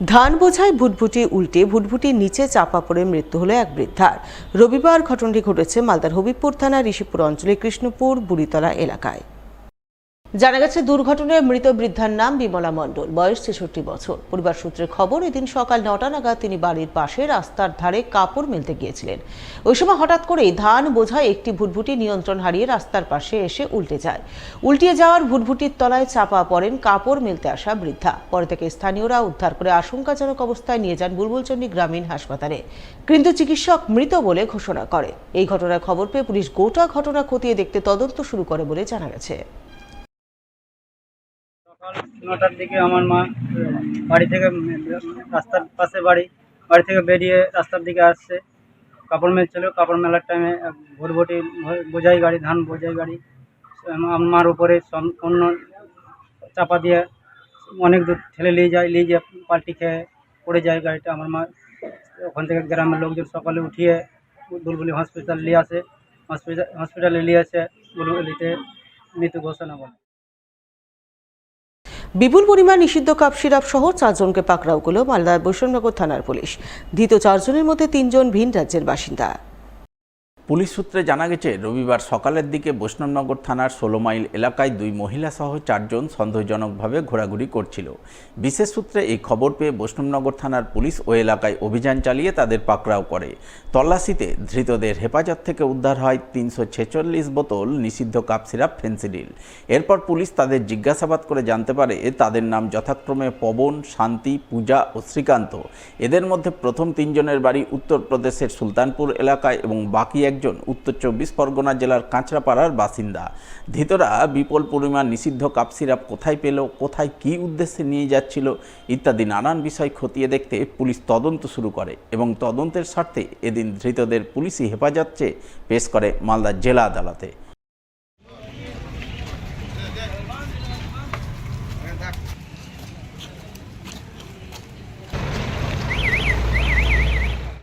ধান বোঝাই ভুটভুটি উল্টে ভুটভুটির নিচে চাপা পড়ে মৃত্যু হলো এক বৃদ্ধার। রবিবার ঘটনাটি ঘটেছে মালদার হবিবপুর থানার ঋষিপুর অঞ্চলের কৃষ্ণপুর বুড়িতলা এলাকায়। জানা গেছে, দুর্ঘটনায় মৃত বৃদ্ধার নাম বিমলা মণ্ডল, বয়স ৬৬ বছর। পরিবার সূত্রে খবর, এদিন সকাল ৯টা নাগাদ তিনি বাড়ির পাশে রাস্তার ধারে কাপড় মেলতে গিয়েছিলেন। ওই সময় হঠাৎ করেই ধান বোঝাই একটি ভুটভুটি নিয়ন্ত্রণ হারিয়ে রাস্তার পাশে এসে উল্টে যায়। উল্টিয়ে যাওয়ার ভুটভুটির তলায় চাপা পড়েন কাপড় মেলতে আসা বৃদ্ধা। পরে থেকে স্থানীয়রা উদ্ধার করে আশঙ্কাজনক অবস্থায় নিয়ে যান বুলবুলচন্ডী গ্রামীণ হাসপাতালে, কিন্তু চিকিৎসক মৃত বলে ঘোষণা করে। এই ঘটনার খবর পেয়ে পুলিশ গোটা ঘটনা খতিয়ে দেখতে তদন্ত শুরু করে বলে জানা গেছে। সকাল ৯টার দিকে আমার মা বাড়ি থেকে রাস্তার পাশে বাড়ি থেকে বেরিয়ে রাস্তার দিকে আসছে। কাপড় মেলছিল। কাপড় মেলার টাইমে ভুটভুটি বোঝাই গাড়ি, ধান বোঝাই গাড়ি আমার মার উপরে সম্পূর্ণ চাপা দিয়ে অনেক দূর ঠেলে নিয়ে গিয়ে পাল্টি খেয়ে পড়ে যায় গাড়িটা। আমার মা ওখান থেকে গ্রামের লোকজন সকালে উঠিয়ে বুলবুলি হসপিটাল নিয়ে আসে। হসপিটালে নিয়ে আসে বুলবুলিতে মৃত্যু ঘোষণা করে। বিপুল পরিমাণ নিষিদ্ধ কাপ সিরাপ সহ 4 জনকে পাকড়াও করল মালদার বৈষ্ণবনগর থানার পুলিশ। ধৃত 4 জনের মধ্যে 3 জন ভিন রাজ্যের বাসিন্দা। পুলিশ সূত্রে জানা গেছে, রবিবার সকালের দিকে বৈষ্ণবনগর থানার 16 মাইল এলাকায় 2 মহিলা সহ 4 জন সন্দেহজনকভাবে ঘোরাঘুরি করছিল। বিশেষ সূত্রে এই খবর পেয়ে বৈষ্ণবনগর থানার পুলিশ ওই এলাকায় অভিযান চালিয়ে তাদের পাকড়াও করে। তল্লাশিতে ধৃতদের হেফাজত থেকে উদ্ধার হয় 346 বোতল নিষিদ্ধ কাপ সিরাপ ফেন্সিডিল। এরপর পুলিশ তাদের জিজ্ঞাসাবাদ করে জানতে পারে তাদের নাম যথাক্রমে পবন, শান্তি, পূজা ও শ্রীকান্ত। এদের মধ্যে প্রথম 3 জনের বাড়ি উত্তরপ্রদেশের সুলতানপুর এলাকায় এবং বাকি একজন উত্তর 24 পরগনা জেলার কাঁচরাপাড়ার বাসিন্দা। ধৃতরা বিপুল পরিমাণ নিষিদ্ধ কাপ সিরাপ কোথায় পেল, কোথায় কী উদ্দেশ্যে নিয়ে যাচ্ছিল ইত্যাদি নানান বিষয় খতিয়ে দেখতে পুলিশ তদন্ত শুরু করে এবং তদন্তের স্বার্থে এদিন ধৃতদের পুলিশি হেফাজতে পেশ করে মালদা জেলা আদালতে।